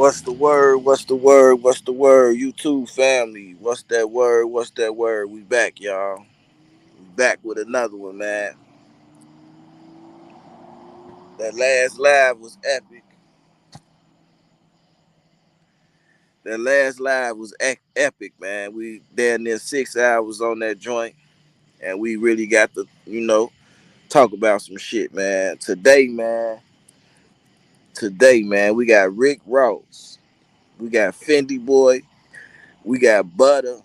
What's the word? What's the word? What's the word? YouTube family. What's that word? What's that word? We back, y'all. We back with another one, man. That last live was epic. That last live was epic, man. We damn near 6 hours on that joint, and we really got to, talk about some shit, man. Today, man, we got Rick Ross, we got Fyndee Boy, we got Butter,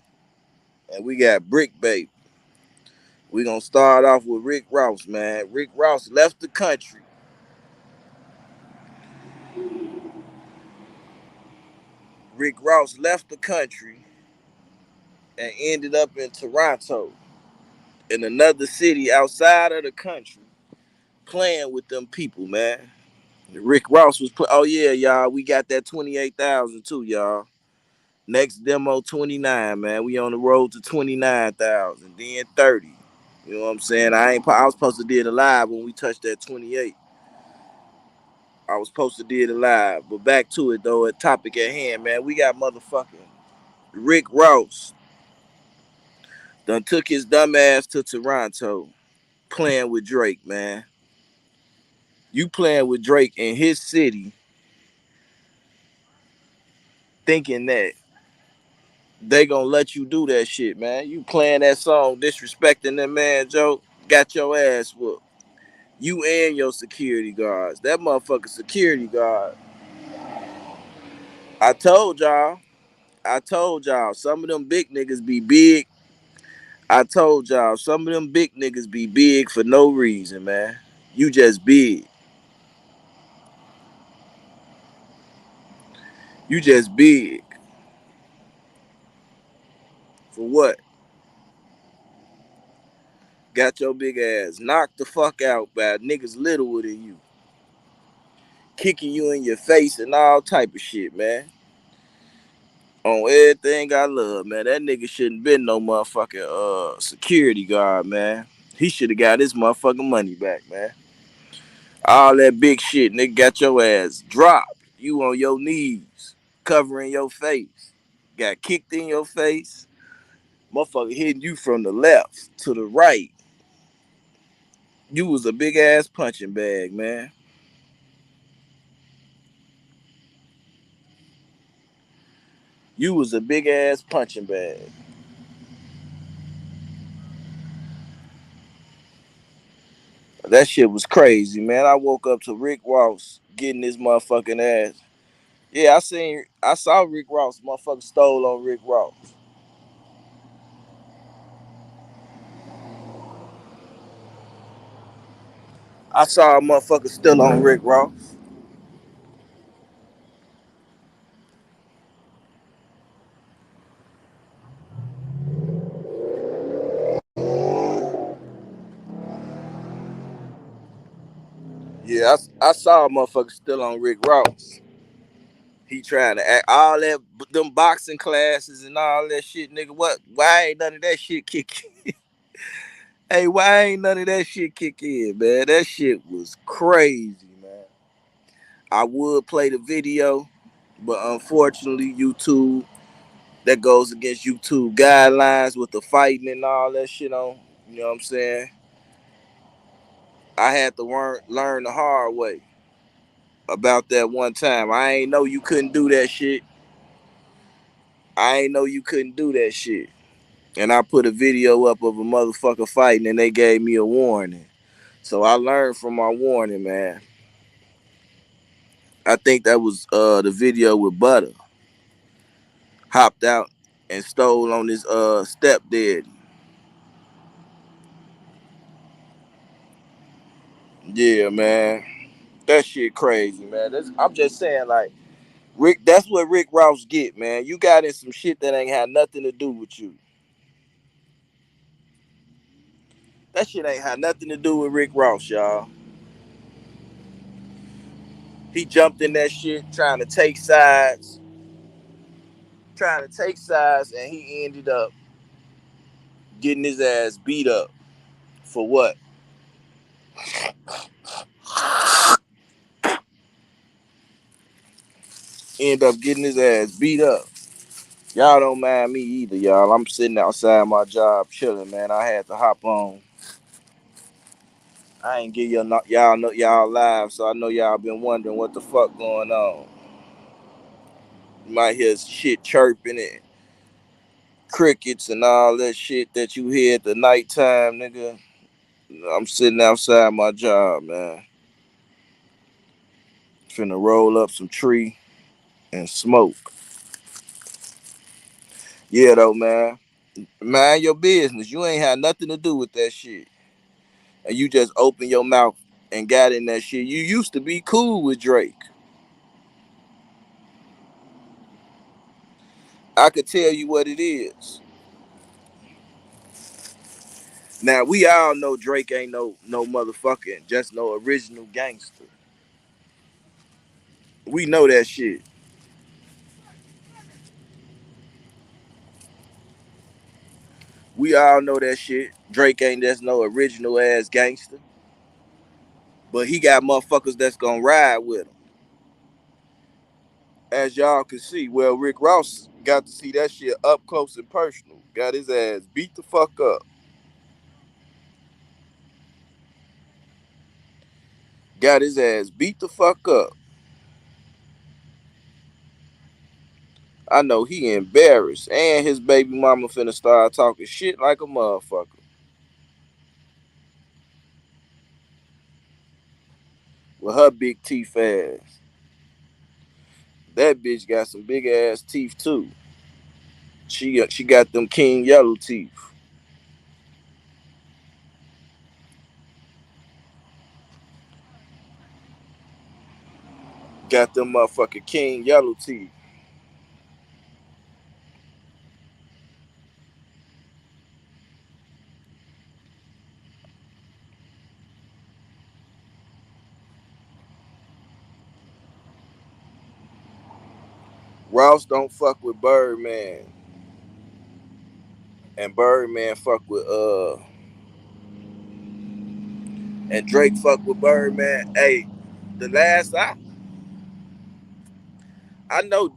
and we got Brick Baby. We gonna start off with Rick Ross, man. Rick Ross left the country. Rick Ross left the country and ended up in Toronto, in another city outside of the country, playing with them people, man. Rick Ross was oh yeah, y'all. We got that 28,000 too, y'all. Next demo 29, man. We on the road to 29,000, then 30. You know what I'm saying? I was supposed to do it live when we touched that 28. I was supposed to do it live. But back to it though, a topic at hand, man. We got motherfucking Rick Ross done took his dumb ass to Toronto playing with Drake, man. You playing with Drake in his city, thinking that they gonna let you do that shit, man. You playing that song, disrespecting that man, Joe, got your ass whooped. You and your security guards. That motherfucker security guard. I told y'all. I told y'all. Some of them big niggas be big. I told y'all. Some of them big niggas be big for no reason, man. You just big. You just big. For what? Got your big ass knocked the fuck out by niggas littler than you. Kicking you in your face and all type of shit, man. On everything I love, man. That nigga shouldn't been no motherfucking security guard, man. He should have got his motherfucking money back, man. All that big shit, nigga, got your ass dropped. You on your knees, covering your face. Got kicked in your face. Motherfucker hitting you from the left to the right. You was a big ass punching bag, man. You was a big ass punching bag. That shit was crazy, man. I woke up to Rick Ross getting his motherfucking ass. Yeah, I saw Rick Ross. Motherfucker stole on Rick Ross. I saw a motherfucker still on Rick Ross. Yeah, I saw a motherfucker still on Rick Ross. He trying to act all that them boxing classes and all that shit, nigga. What? Why ain't none of that shit kick in? Hey, why ain't none of that shit kick in, man? That shit was crazy, man. I would play the video, but unfortunately, YouTube that goes against YouTube guidelines with the fighting and all that shit on. You know what I'm saying? I had to learn the hard way about that one time. I ain't know you couldn't do that shit. I ain't know you couldn't do that shit. And I put a video up of a motherfucker fighting and they gave me a warning. So I learned from my warning, man. I think that was the video with Butter. Hopped out and stole on his stepdad. Yeah, man. That shit crazy, man. I'm just saying, like, Rick, that's what Rick Ross get, man. You got in some shit that ain't had nothing to do with you. That shit ain't had nothing to do with Rick Ross, y'all. He jumped in that shit trying to take sides, and he ended up getting his ass beat up for what? End up getting his ass beat up. Y'all don't mind me either, y'all. I'm sitting outside my job chilling, man. I had to hop on. I ain't give y'all know y'all live, so I know y'all been wondering what the fuck going on. You might hear shit chirping and crickets and all that shit that you hear at the nighttime, nigga. I'm sitting outside my job, man. Finna roll up some tree and smoke. Yeah, though, man. Mind your business. You ain't had nothing to do with that shit. And you just open your mouth and got in that shit. You used to be cool with Drake. I could tell you what it is. Now we all know Drake ain't no motherfucking just no original gangster. We know that shit. We all know that shit. Drake ain't just no original ass gangster. But he got motherfuckers that's gonna ride with him. As y'all can see, well, Rick Ross got to see that shit up close and personal. Got his ass beat the fuck up. Got his ass beat the fuck up. I know he embarrassed. And his baby mama finna start talking shit like a motherfucker. With her big teeth ass. That bitch got some big ass teeth too. She got them king yellow teeth. Got them motherfucking king yellow teeth. Ross don't fuck with Birdman. And Birdman fuck with and Drake fuck with Birdman. Hey, the last I know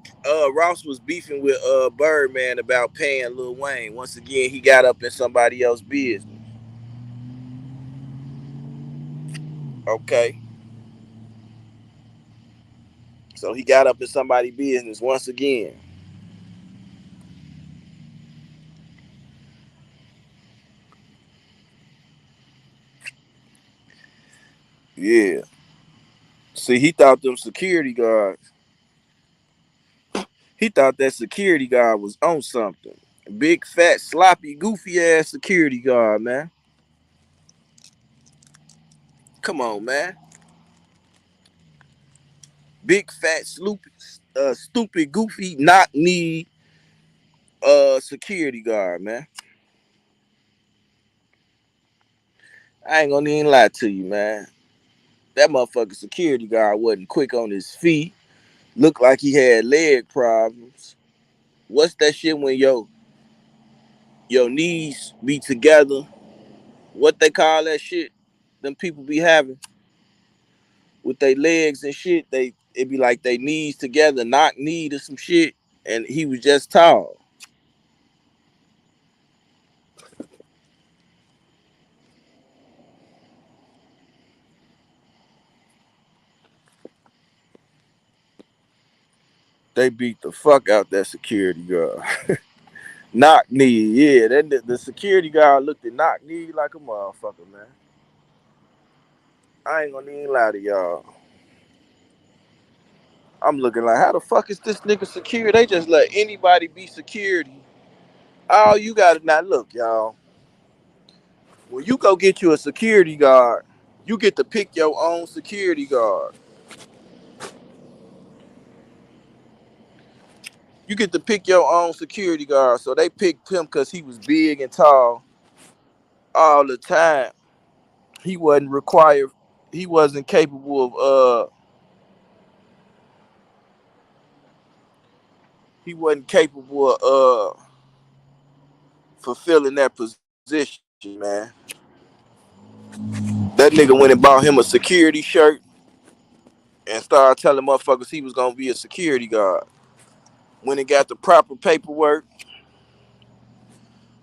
Ross was beefing with Birdman about paying Lil Wayne. Once again, he got up in somebody else's business. Okay. So he got up in somebody's business once again. Yeah. See, he thought them security guards. He thought that security guard was on something. Big, fat, sloppy, goofy ass security guard, man. Come on, man. Big, fat, stupid, goofy, knock knee security guard, man. I ain't gonna even lie to you, man. That motherfucker security guard wasn't quick on his feet. Looked like he had leg problems. What's that shit when your knees be together? What they call that shit? Them people be having with their legs and shit. It be like they knees together, knock knee or some shit. And he was just tall. They beat the fuck out that security guard. Knock knee, yeah. The security guard looked at knock knee like a motherfucker, man. I ain't gonna even lie to y'all. I'm looking like, how the fuck is this nigga secure? They just let anybody be security. All you gotta now look, y'all. When you go get you a security guard, you get to pick your own security guard. You get to pick your own security guard. So they picked him because he was big and tall all the time. He wasn't required. He wasn't capable of he wasn't capable of fulfilling that position, man. That nigga went and bought him a security shirt and started telling motherfuckers he was gonna be a security guard. When he got the proper paperwork,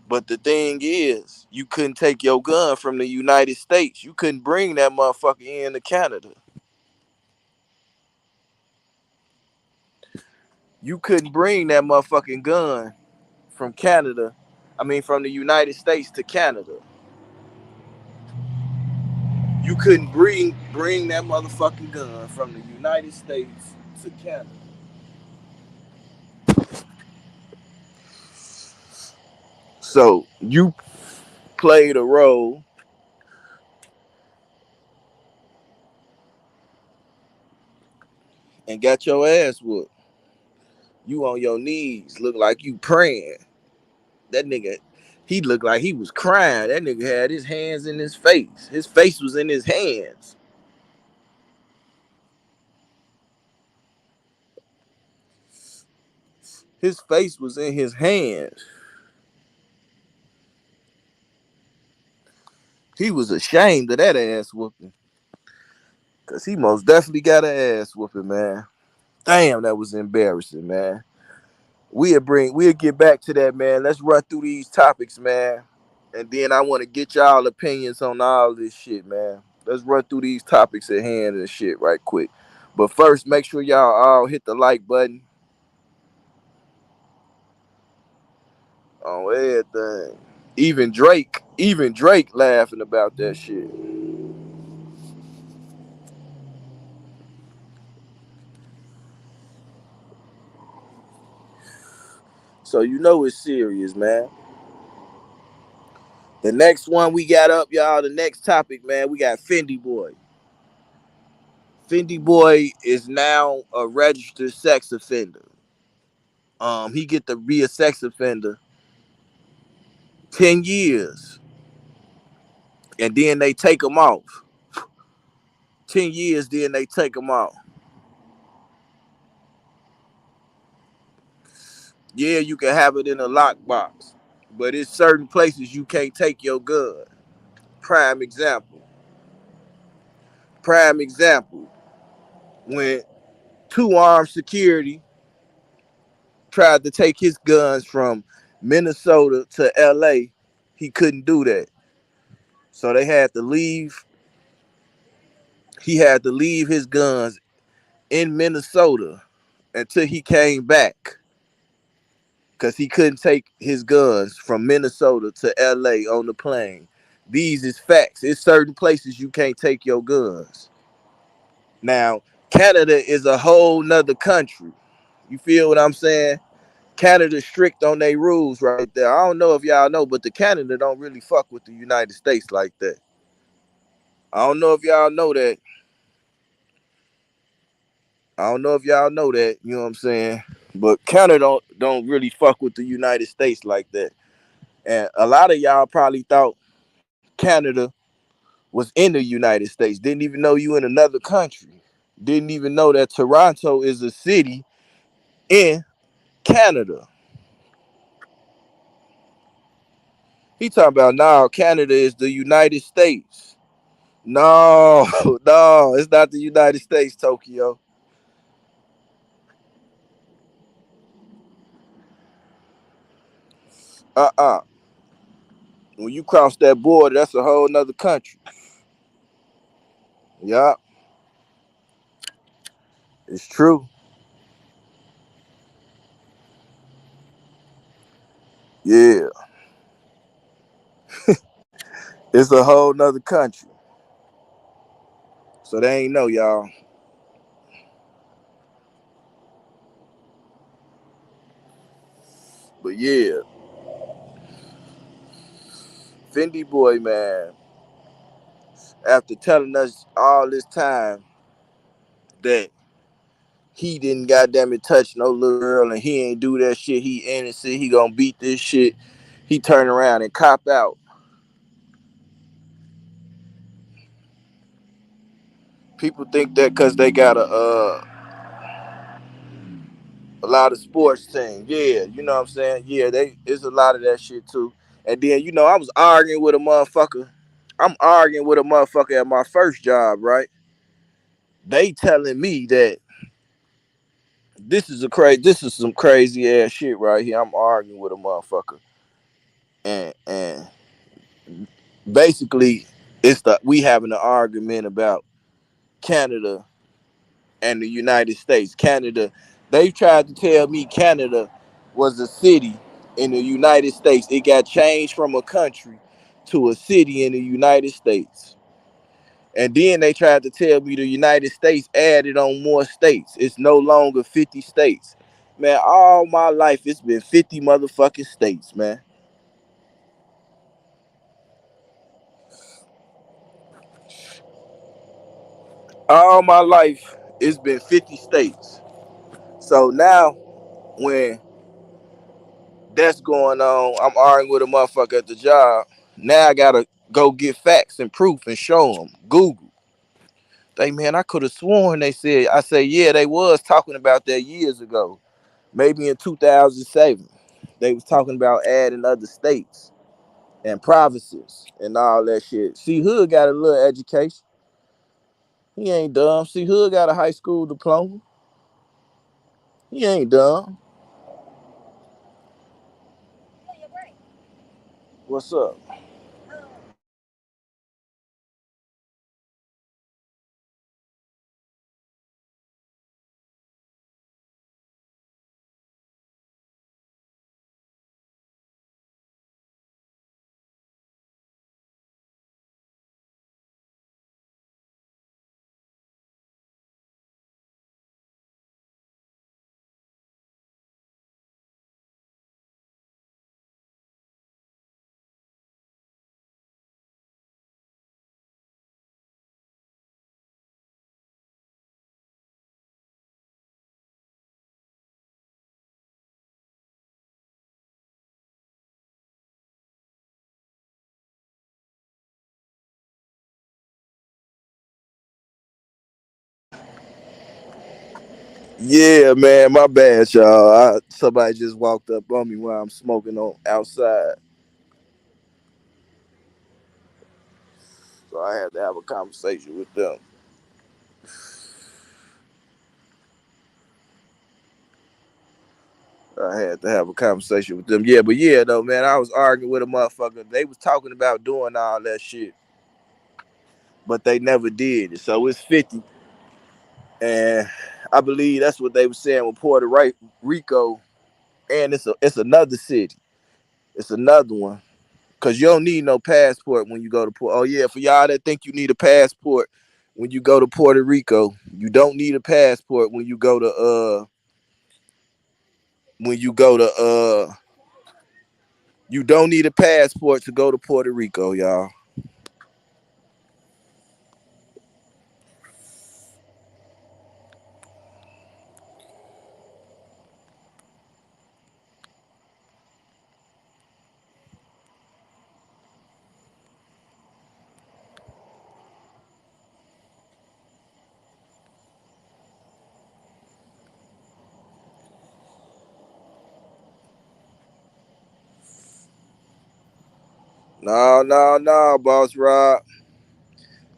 but the thing is, you couldn't take your gun from the United States. You couldn't bring that motherfucker into Canada. You couldn't bring that motherfucking gun from Canada. I mean, from the United States to Canada. You couldn't bring that motherfucking gun from the United States to Canada. So you played a role and got your ass whooped. You on your knees, look like you praying. That nigga, he looked like he was crying. That nigga had his hands in his face. His face was in his hands. His face was in his hands. He was ashamed of that ass whooping. Cause he most definitely got an ass whooping, man. Damn, that was embarrassing, man. We'll get back to that, man. Let's run through these topics, man. And then I want to get y'all opinions on all this shit, man. Let's run through these topics at hand and shit right quick. But first, make sure y'all all hit the like button on everything. Even Drake laughing about that shit. So you know it's serious, man. The next one we got up, y'all. The next topic, man. We got Fyndee Boy. Fyndee Boy is now a registered sex offender. He get to be a sex offender 10 years, and then they take him off. 10 years, then they take him off. Yeah, you can have it in a lockbox, but it's certain places you can't take your gun. Prime example. Prime example. When two armed security tried to take his guns from Minnesota to LA, he couldn't do that. So they had to leave. He had to leave his guns in Minnesota until he came back because he couldn't take his guns from Minnesota to LA on the plane. These is facts. It's certain places you can't take your guns. Now, Canada is a whole nother country. You feel what I'm saying? Canada's strict on their rules right there. I don't know if y'all know, but the Canada don't really fuck with the United States like that. I don't know if y'all know that. I don't know if y'all know that, you know what I'm saying? But Canada don't really fuck with the United States like that. And a lot of y'all probably thought Canada was in the United States. Didn't even know you in another country. Didn't even know that Toronto is a city in Canada. He talking about now Canada is the United States. No, no, it's not the United States, Tokyo. Uh-uh. When you cross that border, that's a whole nother country. Yeah, it's true. Yeah, it's a whole nother country. So they ain't know, y'all. But yeah, Fyndee Boy, man, after telling us all this time that he didn't goddamn it touch no little girl and he ain't do that shit, he innocent, he gonna beat this shit, he turned around and cop out. People think that because they got a lot of sports team. Yeah, you know what I'm saying? Yeah, they it's a lot of that shit too. And then, I was arguing with a motherfucker. I'm arguing with a motherfucker at my first job, right? They telling me that this is some crazy ass shit right here. I'm arguing with a motherfucker, and basically we having an argument about Canada and the United States. Canada, they tried to tell me Canada was a city in the United States. It got changed from a country to a city in the United States. And then they tried to tell me the United States added on more states. It's no longer 50 states. Man, all my life it's been 50 motherfucking states, man. All my life it's been 50 states. So now when that's going on, I'm arguing with a motherfucker at the job. Now I gotta go get facts and proof and show them. Google. They man, I could have sworn they said. I say yeah, they was talking about that years ago. Maybe in 2007, they was talking about adding other states and provinces and all that shit. See, Hood got a little education. He ain't dumb. See, Hood got a high school diploma. He ain't dumb. What's up? Yeah, man, my bad, y'all. Somebody just walked up on me while I'm smoking on outside, so I had to have a conversation with them. I had to have a conversation with them. Yeah, but yeah, though, man, I was arguing with a motherfucker. They was talking about doing all that shit, but they never did. So it's 50, and I believe that's what they were saying with Puerto Rico, and it's another city. It's another one. Cause you don't need no passport when you go to Puerto. Oh yeah, for y'all that think you need a passport when you go to Puerto Rico, you don't need a passport when you go to when you go to you don't need a passport to go to Puerto Rico, y'all. No, no, no, boss Rob.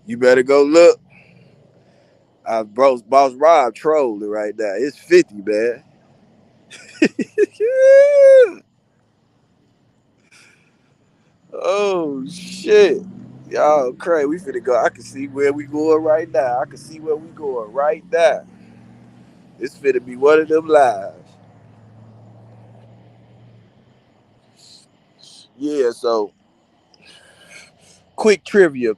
You better go look. Boss Rob trolling right now. It's 50, man. Oh shit. Y'all crazy. We finna go. I can see where we going right now. I can see where we going right now. It's finna be one of them lives. Yeah, so quick trivia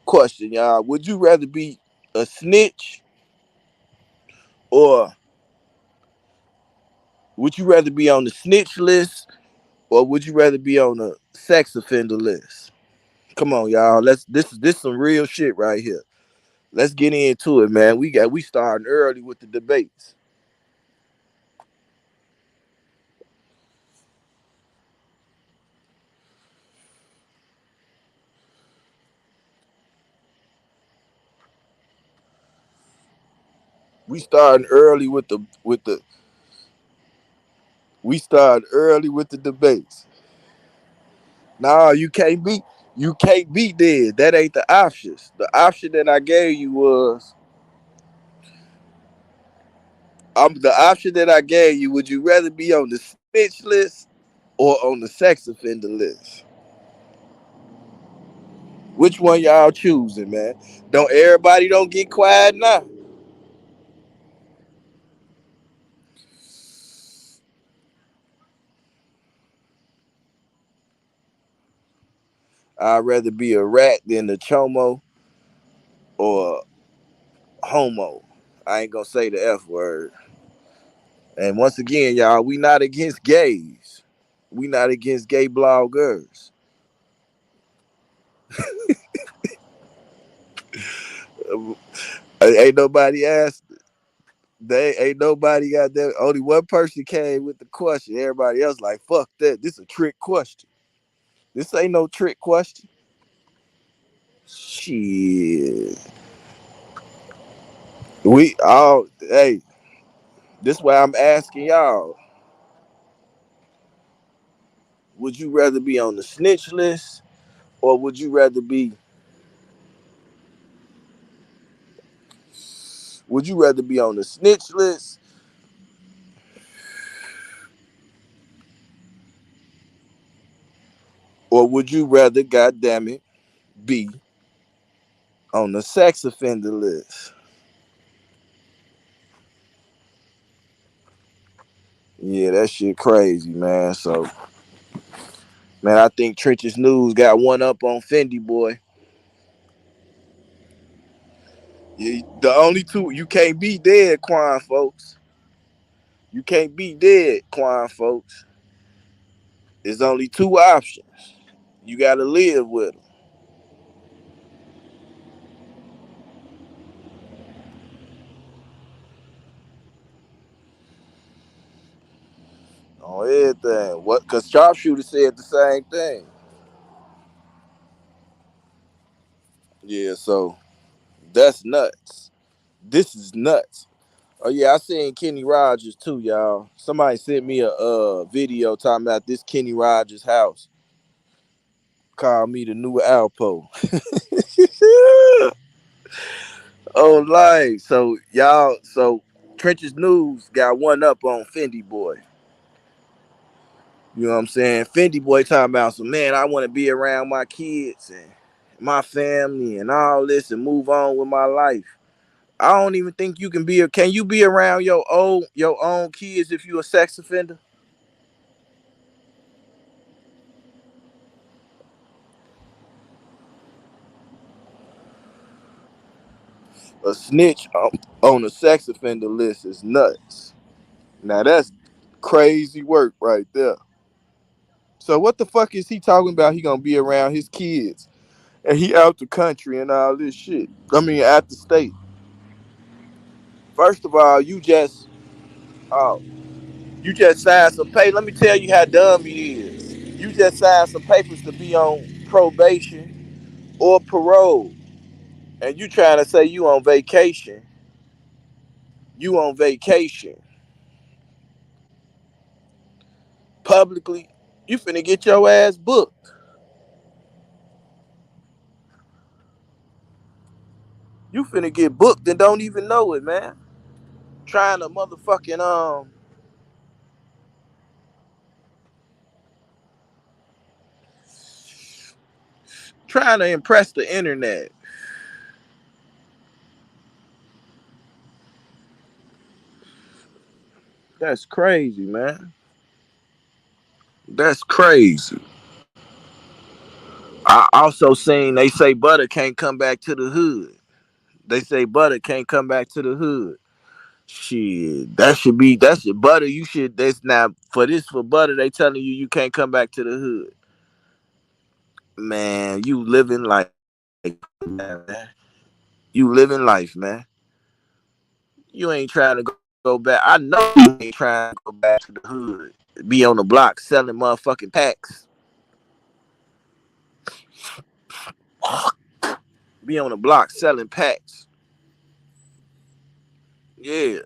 question, y'all. Would you rather be a snitch or would you rather be on the snitch list or would you rather be on the sex offender list? Come on, y'all. This some real shit right here. Let's get into it, man. We starting early with the debates. We starting early with the we started early with the debates. Nah, you can't be dead. That ain't the options. The option that I gave you was The option that I gave you. Would you rather be on the snitch list or on the sex offender list? Which one y'all choosing, man? Don't everybody don't get quiet now. I'd rather be a rat than a chomo or homo. I ain't gonna say the F word. And once again, y'all, we not against gays. We not against gay bloggers. Ain't nobody asked. They ain't nobody got that. Only one person came with the question. Everybody else like, fuck that. This a trick question. This ain't no trick question. Shit. We all hey, this why I'm asking y'all. Would you rather be on the snitch list or would you rather be on the snitch list or would you rather, goddamn it, be on the sex offender list? Yeah, that shit crazy, man. So, man, I think Trenches News got one up on Fyndee Boy. The only two you can't be dead, Quan folks. You can't be dead, Quan folks. There's only two options. You gotta live with them on everything. What? Cause Sharpshooter said the same thing. Yeah, so that's nuts. This is nuts. Oh yeah, I seen Kenny Rogers too, y'all. Somebody sent me a video talking about this Kenny Rogers house. Called me the new Alpo. Oh, like so y'all. So Trenches News got one up on Fyndee Boy. You know what I'm saying? Fyndee Boy talking about some, man. I want to be around my kids and my family and all this and move on with my life. I don't even think you can be. Can you be around your own kids if you a sex offender? A snitch on a sex offender list is nuts. Now that's crazy work right there. So what the fuck is he talking about? He gonna be around his kids and he out the country and all this shit. I mean, out the state. First of all, oh, you just signed some pay. Let me tell you how dumb it is. You just signed some papers to be on probation or parole, and you trying to say you on vacation. You on vacation publicly. You finna get your ass booked. You finna get booked and don't even know it, man. Trying to motherfucking trying to impress the internet. That's crazy, man. That's crazy. I also seen they say Butter can't come back to the hood. They say Butter can't come back to the hood. Shit, that's your Butter. You should. That's not for Butter. They telling you can't come back to the hood. Man, you living like man. You living life, man. You ain't trying to go back. I know you ain't trying to go back to the hood. Be on the block selling motherfucking packs. Be on the block selling packs. Yeah.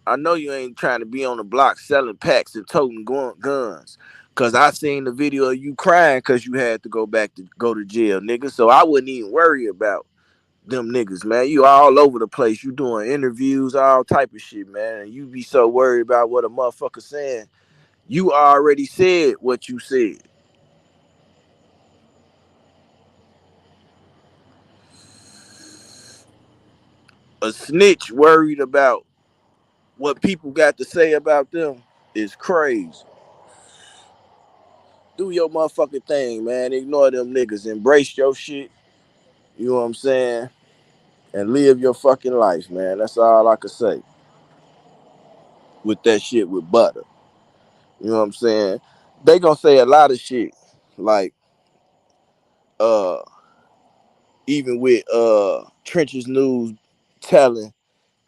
I know you ain't trying to be on the block selling packs and toting guns. Cause I seen the video of you crying cause you had to go to jail, nigga. So I wouldn't even worry about Them niggas, man. You all over the place. You doing interviews, all type of shit, man. And you be so worried about what a motherfucker saying. You already said what you said. A snitch worried about what people got to say about them is crazy. Do your motherfucking thing, man. Ignore them niggas. Embrace your shit. You know what I'm saying? And live your fucking life, man. That's all I could say with that shit with Butter. You know what I'm saying? They gonna say a lot of shit. Like, uh, even with Trenches News telling.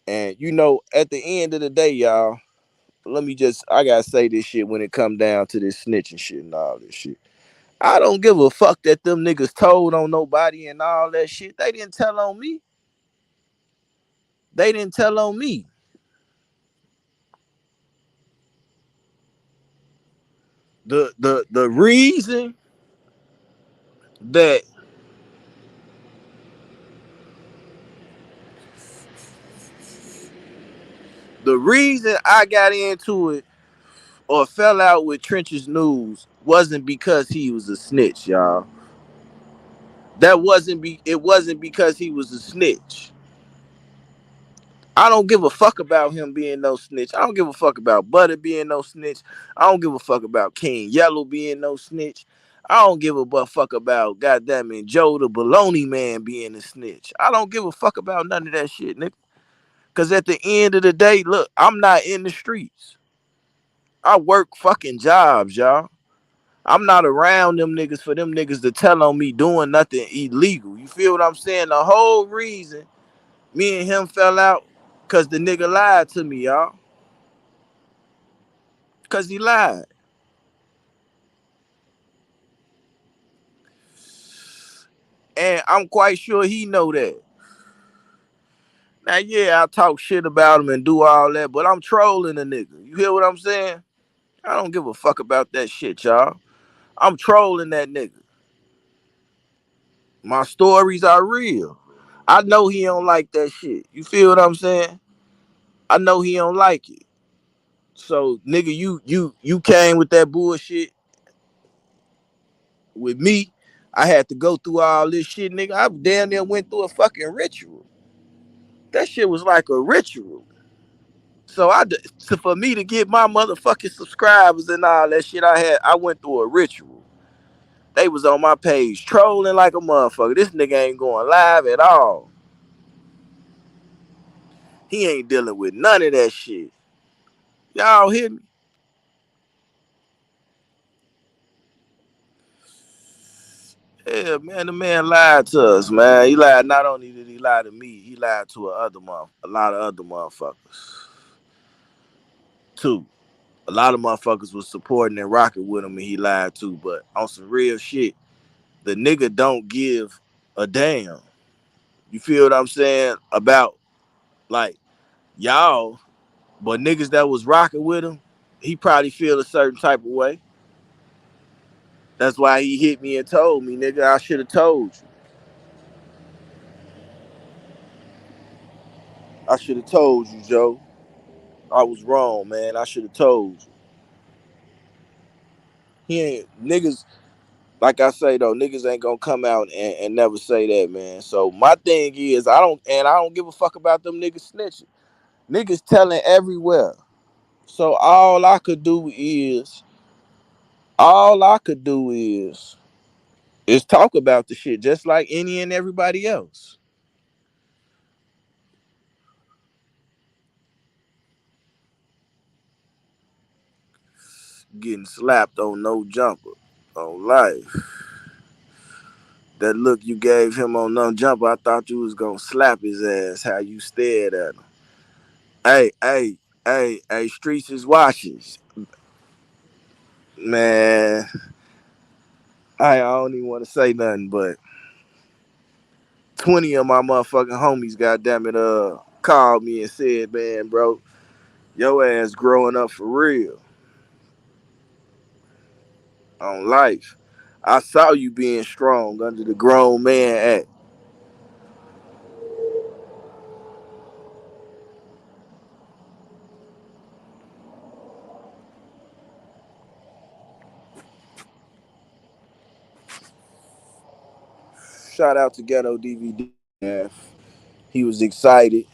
And you know, at the end of the day, y'all, I gotta say this shit when it come down to this snitching shit and all this shit. I don't give a fuck that them niggas told on nobody and all that shit. They didn't tell on me. They didn't tell on me. The reason that the reason I got into it or fell out with Trenches News wasn't because he was a snitch, y'all. It wasn't because he was a snitch. I don't give a fuck about him being no snitch. I don't give a fuck about Butter being no snitch. I don't give a fuck about King Yellow being no snitch. I don't give a fuck about goddamn it Joe the Baloney Man being a snitch. I don't give a fuck about none of that shit, nigga. Cause at the end of the day, look, I'm not in the streets. I work fucking jobs, y'all. I'm not around them niggas for them niggas to tell on me doing nothing illegal. You feel what I'm saying? The whole reason me and him fell out, cause the nigga lied to me, y'all. Cause he lied. And I'm quite sure he know that. Now, yeah, I talk shit about him and do all that, but I'm trolling a nigga. You hear what I'm saying? I don't give a fuck about that shit, y'all. I'm trolling that nigga. My stories are real. I know he don't like that shit. You feel what I'm saying? I know he don't like it. So, nigga, you came with that bullshit with me. I had to go through all this shit, nigga. I damn near went through a fucking ritual. That shit was like a ritual. So for me to get my motherfucking subscribers and all that shit, I went through a ritual. They was on my page trolling like a motherfucker. This nigga ain't going live at all. He ain't dealing with none of that shit. Y'all hear me? Yeah, man, the man lied to us, man. He lied. Not only did he lie to me, he lied to a lot of other motherfuckers too. A lot of motherfuckers was supporting and rocking with him, and he lied too. But on some real shit, the nigga don't give a damn. You feel what I'm saying about like y'all, but niggas that was rocking with him, he probably feel a certain type of way. That's why he hit me and told me, nigga, I should have told you. I should have told you, Joe. I was wrong, man. I should have told you. He ain't niggas like I say though, niggas ain't gonna come out and never say that, man. So my thing is I don't give a fuck about them niggas snitching. Niggas telling everywhere. So all I could do is talk about the shit just like any and everybody else. Getting slapped on no jumper on life. That look you gave him on no jumper, I thought you was gonna slap his ass. How you stared at him. Hey, streets is watches. Man, I don't even want to say nothing, but 20 of my motherfucking homies, goddamn it, called me and said, man, bro, your ass growing up for real on life. I saw you being strong under the grown man act. Shout out to Ghetto DVD, man. He was excited.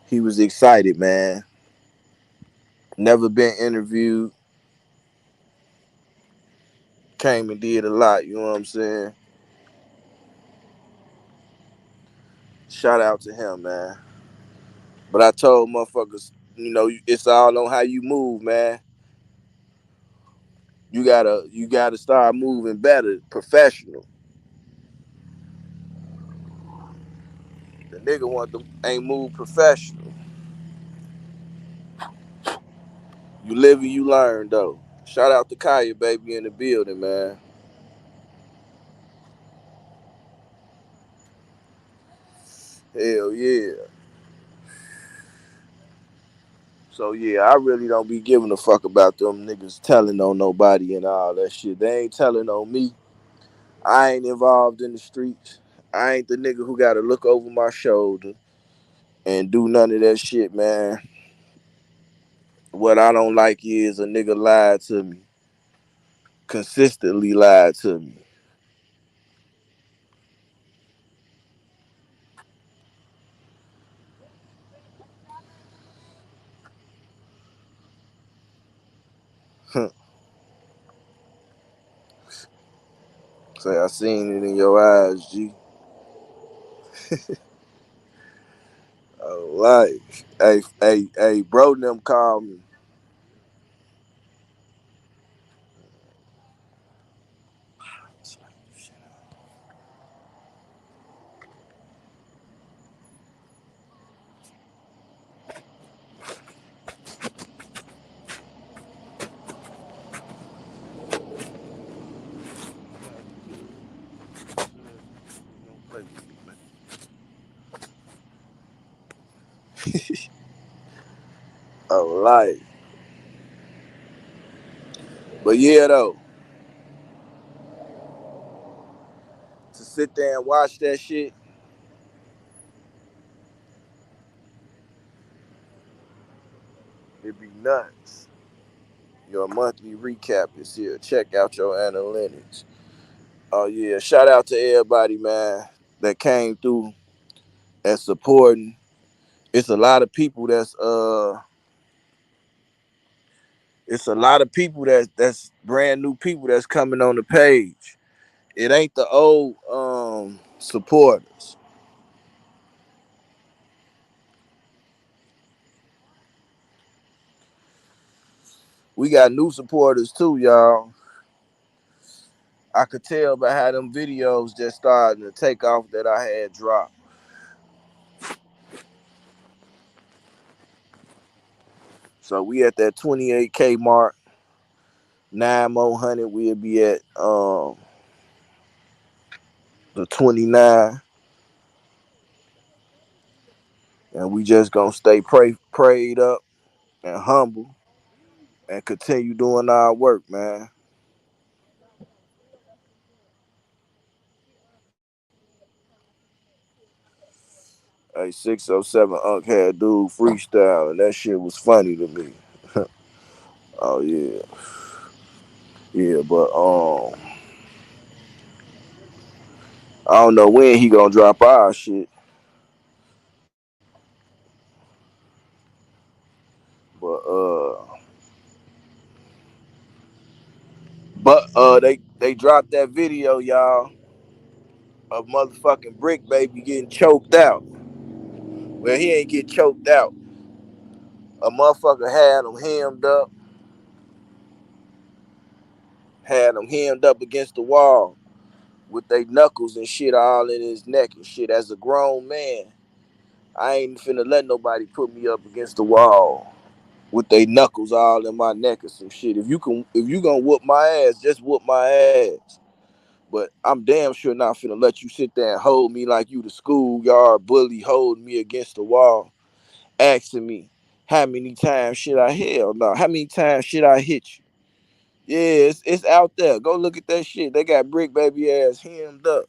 He was excited, man. Never been interviewed. Came and did a lot, you know what I'm saying? Shout out to him, man. But I told motherfuckers, it's all on how you move, man. You gotta start moving better, professional. The nigga ain't move professional. You live and you learn though. Shout out to Kaya baby in the building, man. Hell yeah. So yeah, I really don't be giving a fuck about them niggas telling on nobody and all that shit. They ain't telling on me. I ain't involved in the streets. I ain't the nigga who gotta look over my shoulder and do none of that shit, man. What I don't like is a nigga lied to me. Consistently lied to me. Say I seen it in your eyes, G. Like, hey, bro, them call me. Like, but yeah, though, to sit there and watch that shit, it'd be nuts. Your monthly recap is here. Check out your analytics. Oh yeah, shout out to everybody, man, that came through and supporting. It's a lot of people it's a lot of people that's brand new people that's coming on the page. It ain't the old supporters. We got new supporters too, y'all. I could tell by how them videos just starting to take off that I had dropped. So we at that 28K mark. 9 more hundred, we'll be at the 29, and we just gonna stay prayed up and humble and continue doing our work, man. Hey, 607 Unc had dude freestyle, and that shit was funny to me. Oh yeah, yeah, but I don't know when he gonna drop our shit, but they dropped that video, y'all, of motherfucking Brick Baby getting choked out. Well, he ain't get choked out. A motherfucker had him hemmed up against the wall with they knuckles and shit all in his neck and shit. As a grown man, I ain't finna let nobody put me up against the wall with they knuckles all in my neck or some shit. If you gonna whoop my ass, just whoop my ass. But I'm damn sure not finna let you sit there and hold me like you the schoolyard bully holding me against the wall, asking me how many times should I hell no, how many times should I hit you? Yeah, it's out there. Go look at that shit. They got Brick Baby ass hemmed up.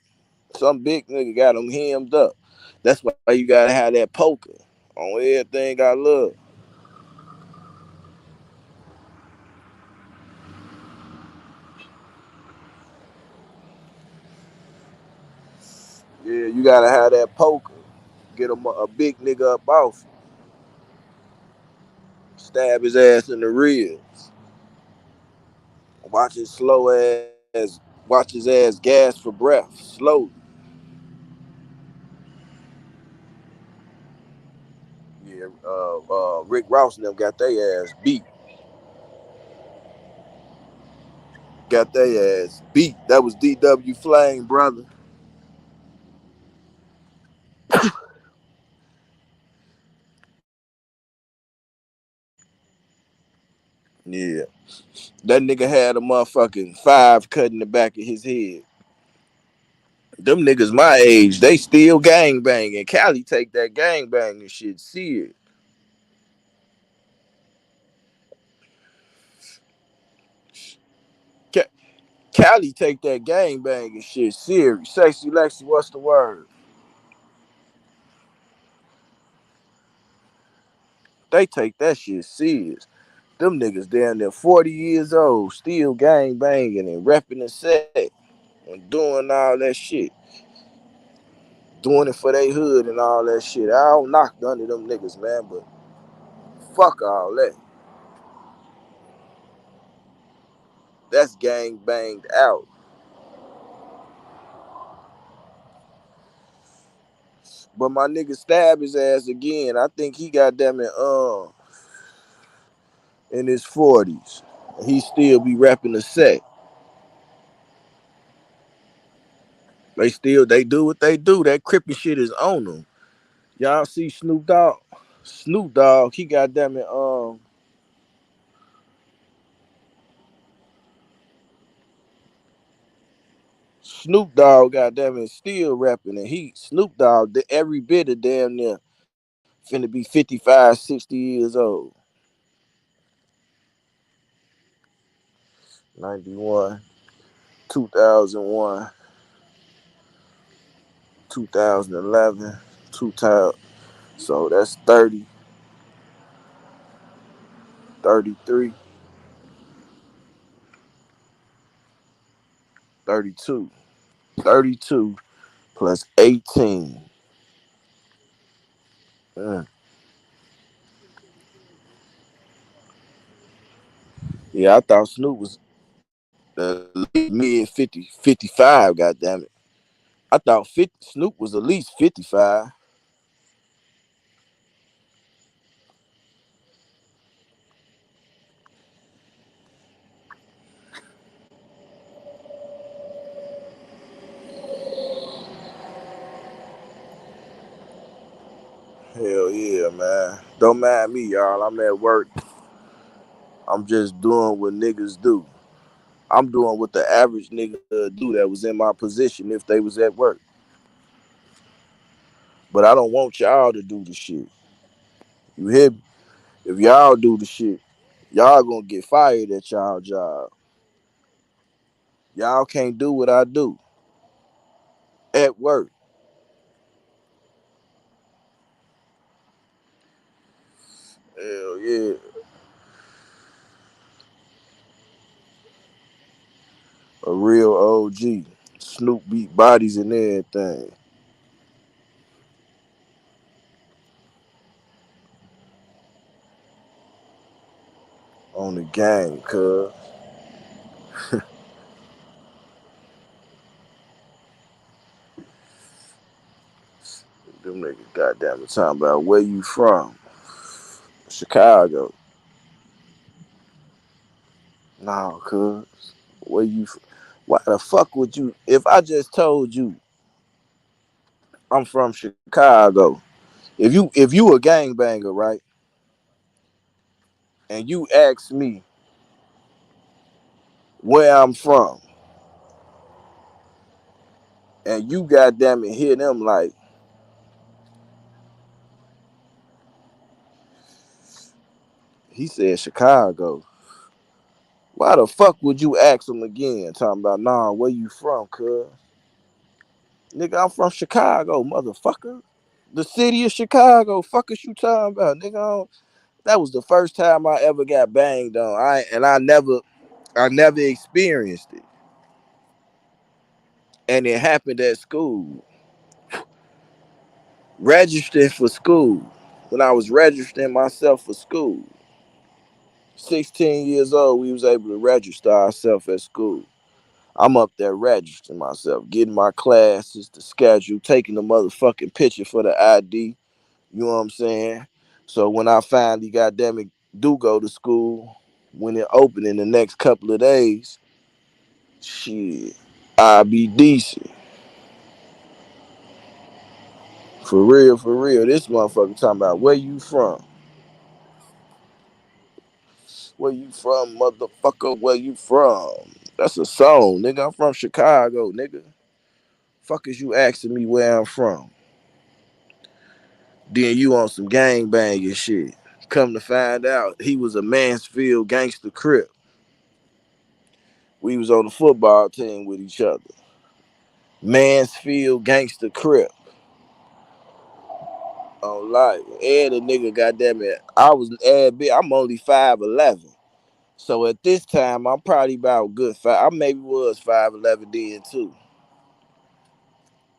Some big nigga got him hemmed up. That's why you gotta have that poker on everything I love. Yeah, you gotta have that poker. Get a big nigga up off you. Stab his ass in the ribs. Watch his slow ass. Watch his ass gas for breath. Slowly. Yeah. Rick Ross and them got their ass beat. Got their ass beat. That was DW Flame, brother. Yeah. That nigga had a motherfucking five cut in the back of his head. Them niggas my age, they still gang banging. Cali take that gang banging shit serious. Ca- Cali take that gang banging shit serious. Sexy Lexi, what's the word? They take that shit serious. Them niggas down there 40 years old, still gang banging and repping the set and doing all that shit. Doing it for their hood and all that shit. I don't knock none of them niggas, man, but fuck all that. That's gang banged out. But my nigga stabbed his ass again. I think he got them in his 40s. He still be rapping the set. They do what they do. That crippy shit is on them. Y'all see Snoop Dogg? Snoop Dogg, he got them Snoop Dogg got them still rapping and he Snoop Dogg every bit of damn near finna be 55, 60 years old. 91, 2001, 2011, 2000. So that's 30, 33, 32. 32 plus 18. Mm. Yeah, I thought Snoop was mid 50, 55, goddamn it. I thought Snoop was at least 55. Hell yeah, man. Don't mind me, y'all. I'm at work. I'm just doing what niggas do. I'm doing what the average nigga do that was in my position if they was at work. But I don't want y'all to do the shit. You hear me? If y'all do the shit, y'all gonna get fired at y'all job. Y'all can't do what I do at work. Hell yeah. A real OG. Snoop beat bodies and everything on the game, cuz. Them niggas goddamn it talking about where you from. Chicago. Nah, cuz. Where you from? Why the fuck would you if I just told you I'm from Chicago, if you a gangbanger, right? And you ask me where I'm from, and you goddamn it hear them like, he said Chicago. Why the fuck would you ask him again? Talking about, nah, where you from, cuz? Nigga, I'm from Chicago, motherfucker. The city of Chicago. Fuck is you talking about, nigga? That was the first time I ever got banged on. I never experienced it. And it happened at school. Registering for school. When I was registering myself for school, 16 years old, we was able to register ourselves at school. I'm up there registering myself, getting my classes, the schedule, taking the motherfucking picture for the ID. You know what I'm saying? So when I finally, goddamn it, do go to school, when it open in the next couple of days, shit, I'll be decent. For real, for real. This motherfucker talking about where you from? Where you from, motherfucker? Where you from? That's a song, nigga. I'm from Chicago, nigga. Fuck is you asking me where I'm from? Then you on some gang banging shit. Come to find out, he was a Mansfield gangster crip. We was on the football team with each other. Mansfield gangster crip. On life. And the nigga, goddamn it, I was ad big. I'm only 5'11". So at this time, I'm probably about good five. I maybe was 5'11" then too.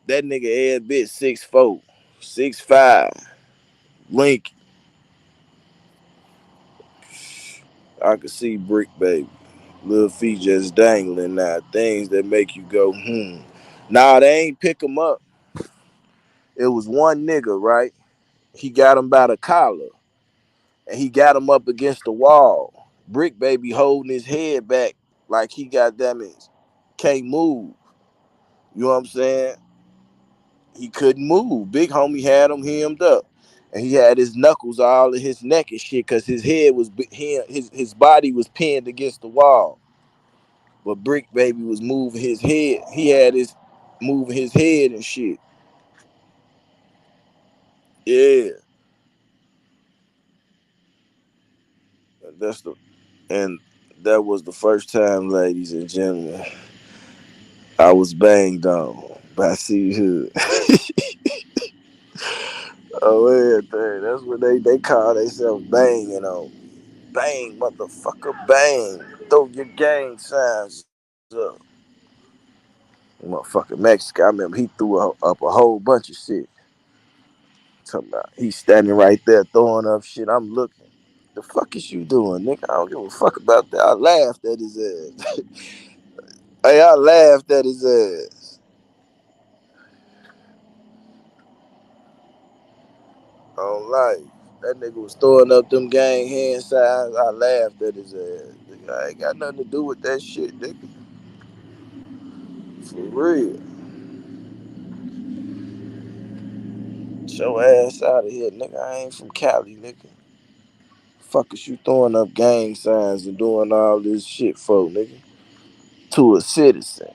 That nigga Ed bit 6'4", 6'5". Link, I could see Brick Baby. Little feet just dangling now. Things that make you go, hmm. Nah, they ain't pick him up. It was one nigga, right? He got him by the collar. And he got him up against the wall. Brick Baby holding his head back like he got damaged. Can't move. You know what I'm saying? He couldn't move. Big homie had him hemmed up. And he had his knuckles all in his neck and shit because his head was his body was pinned against the wall. But Brick Baby was moving his head. He had his moving his head and shit. Yeah. That's the and that was the first time, ladies and gentlemen, I was banged on by C Hood. Oh everything. That's what they call themselves banging on. Bang, motherfucker, bang. Throw your gang signs up. Motherfucker Mexican. I remember he threw up a whole bunch of shit. Talking about he's standing right there throwing up shit. I'm looking. The fuck is you doing, nigga? I don't give a fuck about that. I laughed at his ass. Hey, I laughed at his ass. On life. That nigga was throwing up them gang hand signs. I laughed at his ass. Nigga, I ain't got nothing to do with that shit, nigga. For real. Get your ass out of here, nigga. I ain't from Cali, nigga. Fuck is you throwing up gang signs and doing all this shit for, nigga? To a citizen.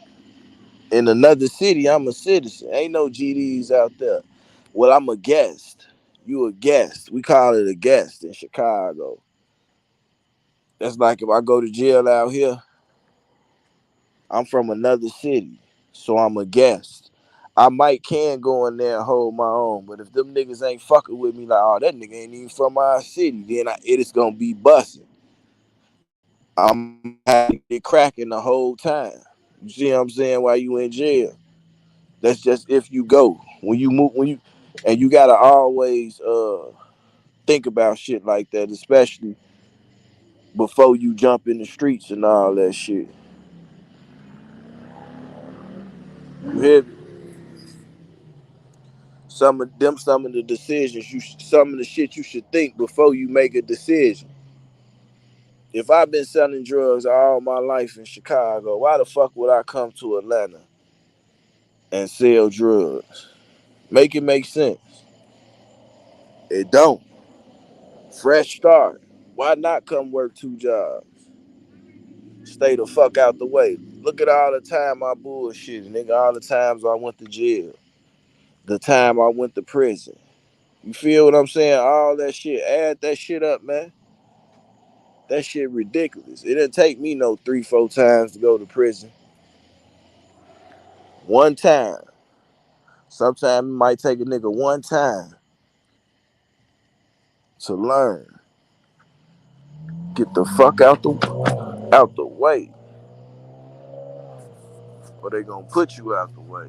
In another city, I'm a citizen. Ain't no GDs out there. Well, I'm a guest. You a guest. We call it a guest in Chicago. That's like if I go to jail out here, I'm from another city. So I'm a guest. I might can go in there and hold my own, but if them niggas ain't fucking with me, like, oh, that nigga ain't even from our city, then it is gonna be busting. I'm having it cracking the whole time. You see what I'm saying? While you in jail, that's just if you go. When you move, and you gotta always think about shit like that, especially before you jump in the streets and all that shit. You hear me? Some of the decisions some of the shit you should think before you make a decision. If I've been selling drugs all my life in Chicago, why the fuck would I come to Atlanta and sell drugs? Make it make sense. It don't. Fresh start. Why not come work two jobs? Stay the fuck out the way. Look at all the time I bullshit, nigga. All the times I went to jail. The time I went to prison. You feel what I'm saying? All that shit. Add that shit up, man. That shit ridiculous. It didn't take me no 3, 4 times to go to prison. One time. Sometimes it might take a nigga one time to learn. Get the fuck out the way. Or they gonna put you out the way.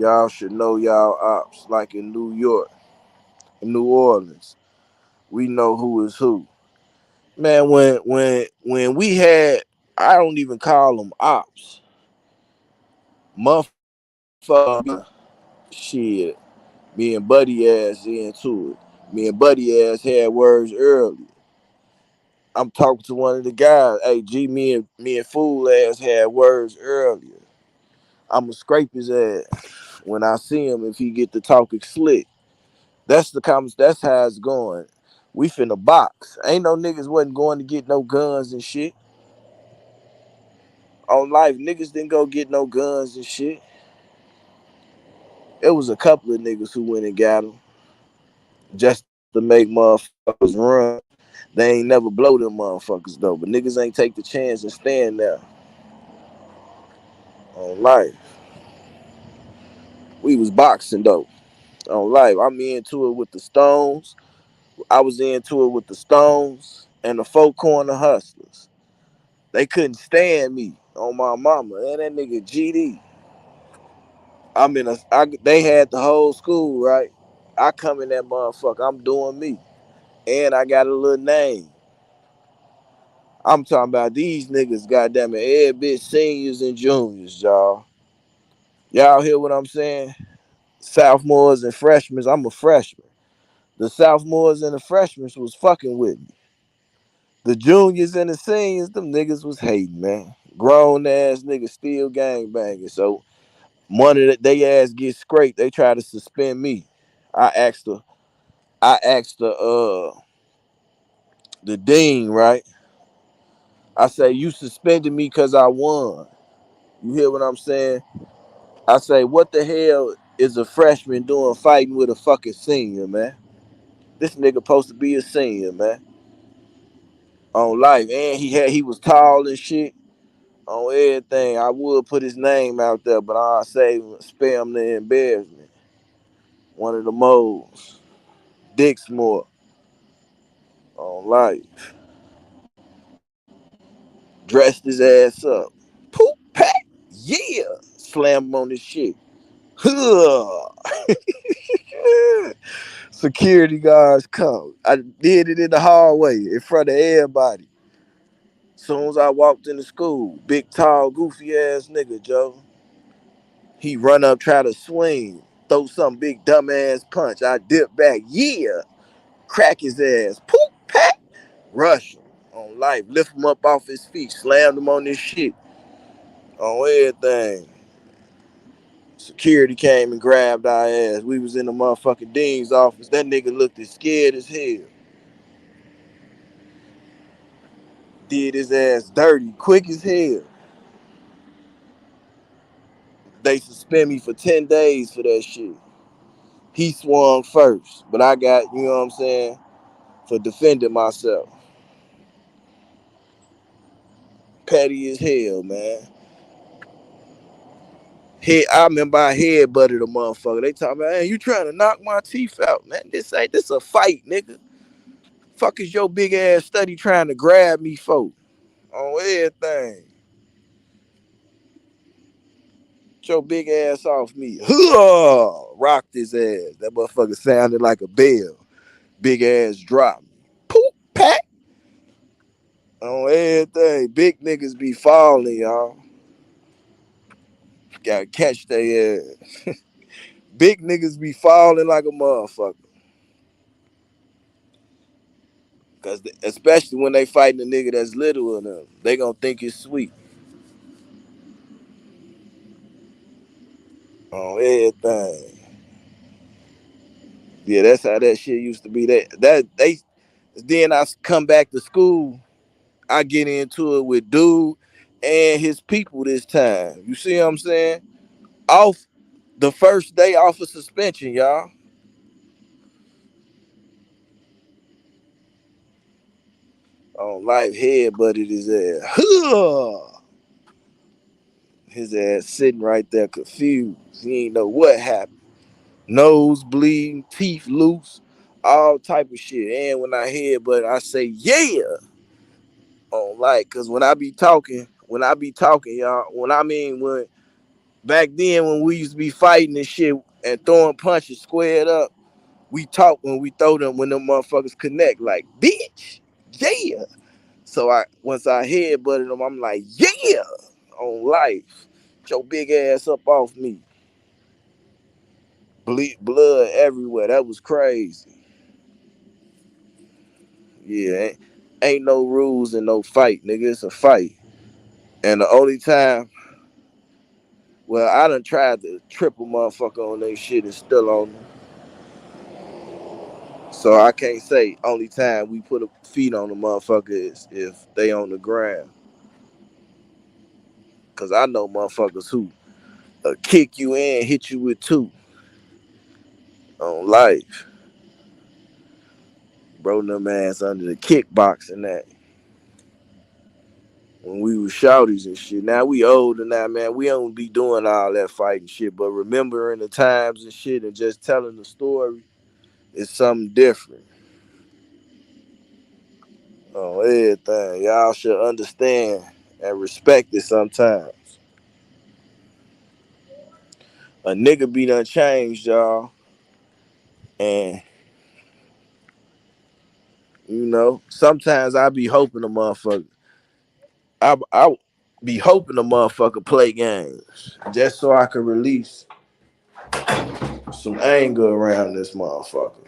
Y'all should know y'all ops. Like in New York, in New Orleans, we know who is who. Man, when we had, I don't even call them ops. Motherfucker, shit. Me and Buddy ass into it. Me and Buddy ass had words early. I'm talking to one of the guys. Hey, G, me and Fool ass had words earlier. I'ma scrape his ass when I see him if he get to talking slick. That's the comments. That's how it's going. We finna box. Ain't no niggas wasn't going to get no guns and shit. On life, niggas didn't go get no guns and shit. It was a couple of niggas who went and got them just to make motherfuckers run. They ain't never blow them motherfuckers though. But niggas ain't take the chance and stand there on life. We was boxing though. On life. I'm into it with the Stones. I was into it with the Stones and the Four Corner Hustlers. They couldn't stand me on my mama. And that nigga GD. They had the whole school, right? I come in that motherfucker. I'm doing me. And I got a little name. I'm talking about these niggas, goddamn it, every bitch seniors and juniors, y'all. Y'all hear what I'm saying? Sophomores and freshmen. I'm a freshman. The sophomores and the freshmen was fucking with me. The juniors and the seniors, them niggas was hating, man. Grown ass niggas still gang banging. So money that they ass get scraped, they try to suspend me. I asked the I asked the dean, right? I say, you suspended me because I won. You hear what I'm saying? I say, what the hell is a freshman doing fighting with a fucking senior, man? This nigga supposed to be a senior, man. On life. And he was tall and shit. On everything. I would put his name out there, but I say spam the embarrassment. One of the moles. Dixmoor. On life. Dressed his ass up. Poop pack. Yeah. Slam him on this shit. Security guards come. I did it in the hallway in front of everybody. Soon as I walked into school, big, tall, goofy ass nigga, Joe. He run up, try to swing, throw some big dumb ass punch. I dip back, yeah, crack his ass, poop, pack, rush him on life, lift him up off his feet, slammed him on this shit, on everything. Security came and grabbed our ass. We was in the motherfucking dean's office. That nigga looked as scared as hell. Did his ass dirty, quick as hell. They suspend me for 10 days for that shit. He swung first, but I got, you know what I'm saying, for defending myself. Petty as hell, man. I remember I head butted a motherfucker. They talking about, hey, you trying to knock my teeth out, man. This a fight, nigga. Fuck is your big ass study trying to grab me for? On everything. Get your big ass off me. Rocked his ass. That motherfucker sounded like a bell. Big ass drop. Poop, pack. On everything. Big niggas be falling, y'all. Gotta catch they ass. Big niggas be falling like a motherfucker. Cause especially when they fighting a nigga that's little than them, they gonna think it's sweet. On everything. Yeah, that's how that shit used to be. Then I come back to school, I get into it with dude and his people this time. You see what I'm saying? Off the first day off of suspension, y'all. On life head butted his ass. His ass sitting right there confused. He ain't know what happened. Nose bleeding, teeth loose, all type of shit. And when I hear, but I say, yeah, on like, cause when I be talking, y'all, when Back then when we used to be fighting and shit and throwing punches squared up, we talk when we throw them when them motherfuckers connect like bitch, yeah. So I once I headbutted them, I'm like, yeah, on life. Get your big ass up off me. Bleed blood everywhere. That was crazy. Yeah, ain't no rules and no fight, nigga. It's a fight. And the only time, well, I done tried to triple motherfucker on they shit and still on them. So I can't say only time we put a feet on the motherfucker is if they on the ground. Cause I know motherfuckers who kick you in, hit you with two on life. Bro, them ass under the kickboxing that when we was shouties and shit. Now we older now, man. We don't be doing all that fighting shit. But remembering the times and shit and just telling the story is something different. On everything. Y'all should understand and respect it sometimes. A nigga be done changed, y'all. And, you know, sometimes I be hoping a motherfucker. I be hoping a motherfucker play games. Just so I can release some anger around this motherfucker.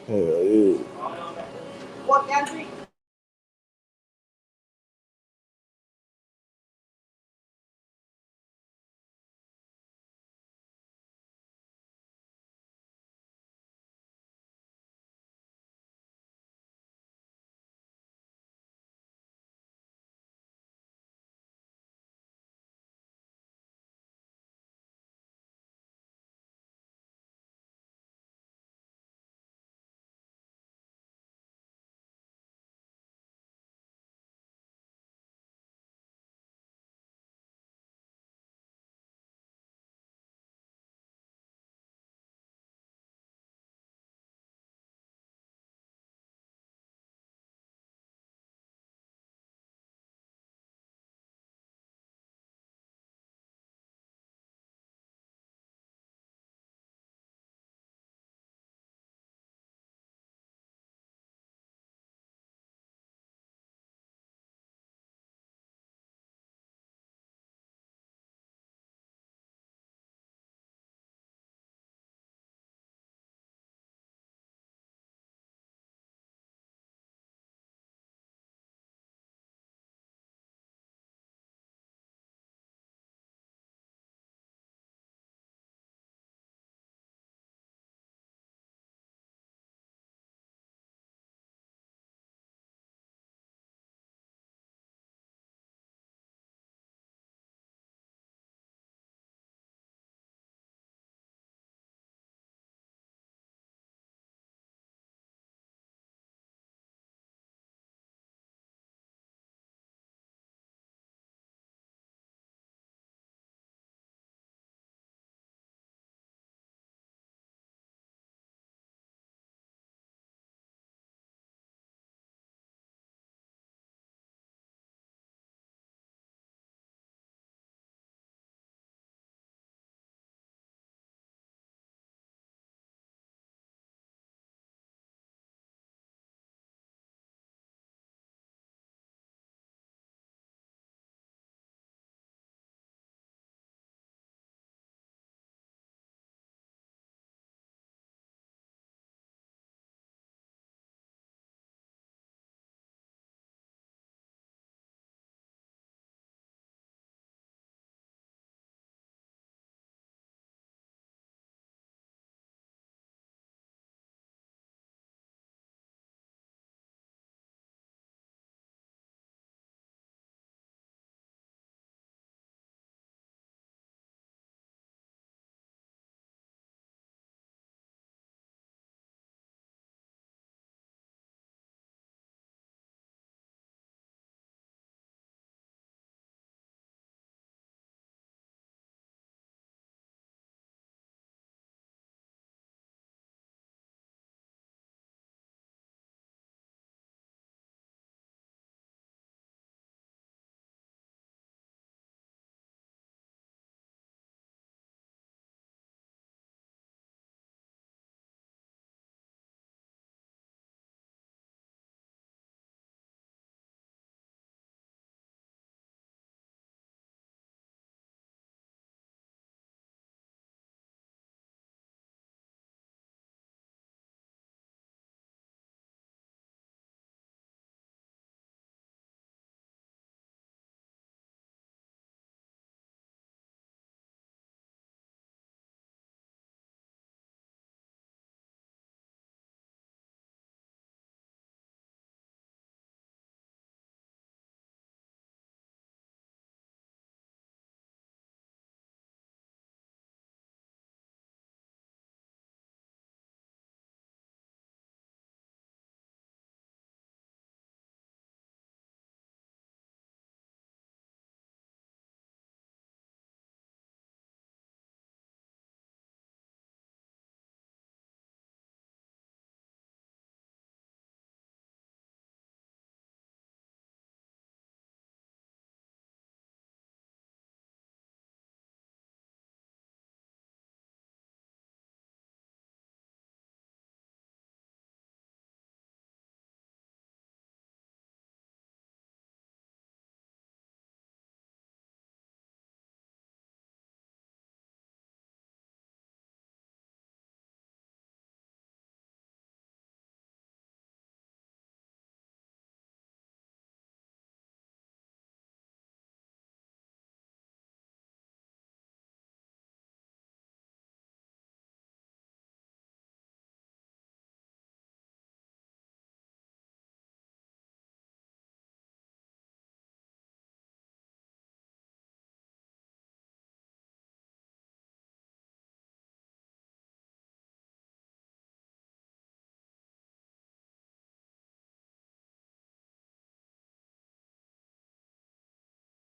Hell yeah.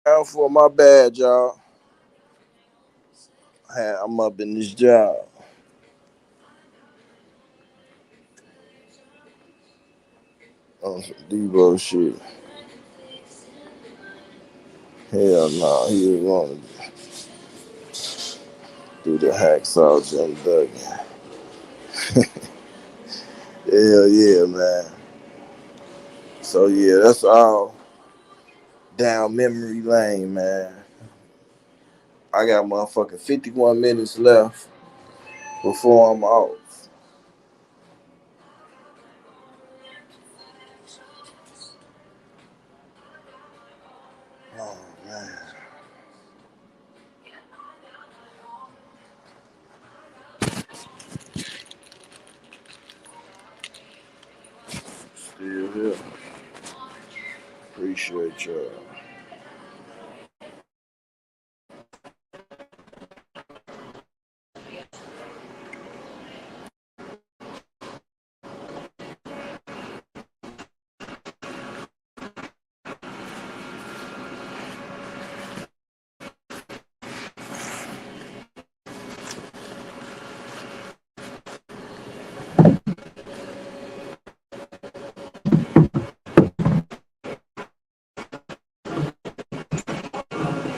For my bad, y'all. I'm up in this job. On some Debo shit. Hell no, he was going to do the hacksaw Jim Duggan. Hell yeah, man. So yeah, that's all down memory lane, man. I got motherfucking 51 minutes left before I'm off. Oh man. Still here. Appreciate y'all.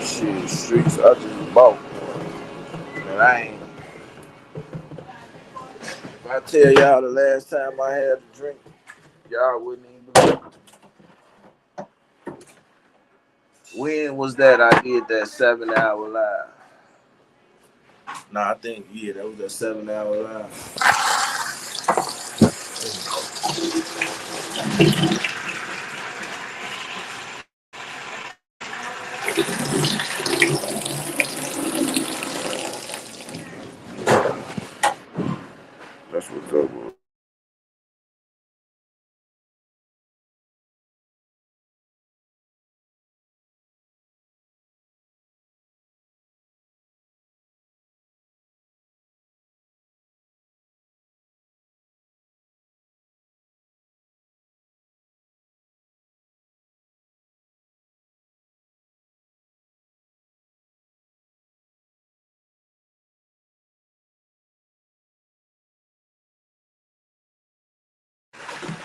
Shit, streets I just bought. And I ain't. If I tell y'all the last time I had a drink, y'all wouldn't even believe it. When was that I did that 7 hour live? Nah, I think, yeah, that was that 7 hour live. That's what's up with.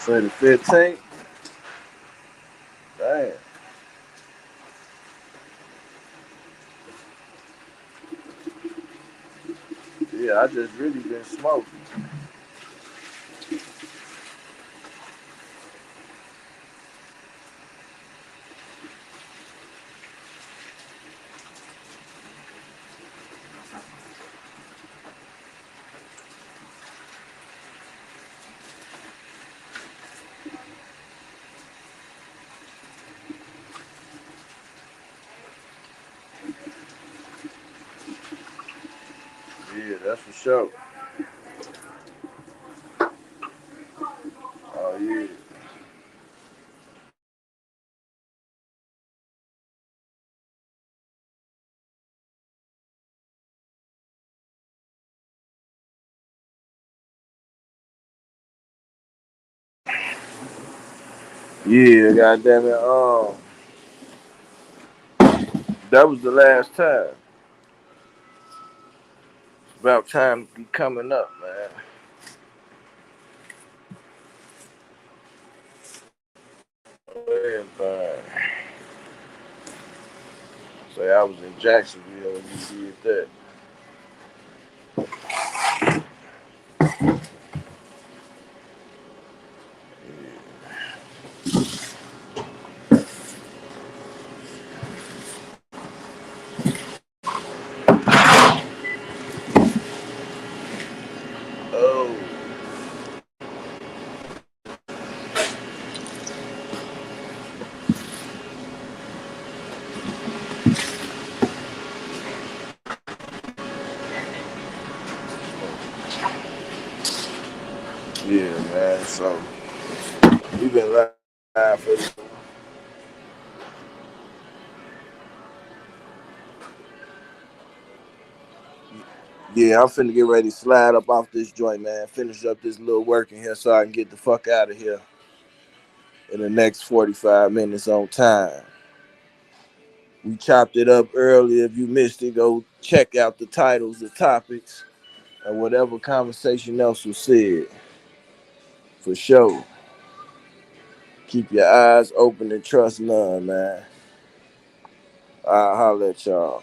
Say the 15th? Damn. Yeah, I just really been smoking. Yeah, that's for sure. Oh, yeah. Yeah, goddamn it. That was the last time. It's about time to be coming up, man. Everything. Say I was in Jacksonville when you did that. Oh, yeah, man. So we been live for this. Yeah, I'm finna get ready to slide up off this joint, man. Finish up this little work in here so I can get the fuck out of here in the next 45 minutes on time. We chopped it up earlier. If you missed it, go check out the titles, the topics, and whatever conversation else was said. For sure. Keep your eyes open and trust none, man. I'll holler at y'all.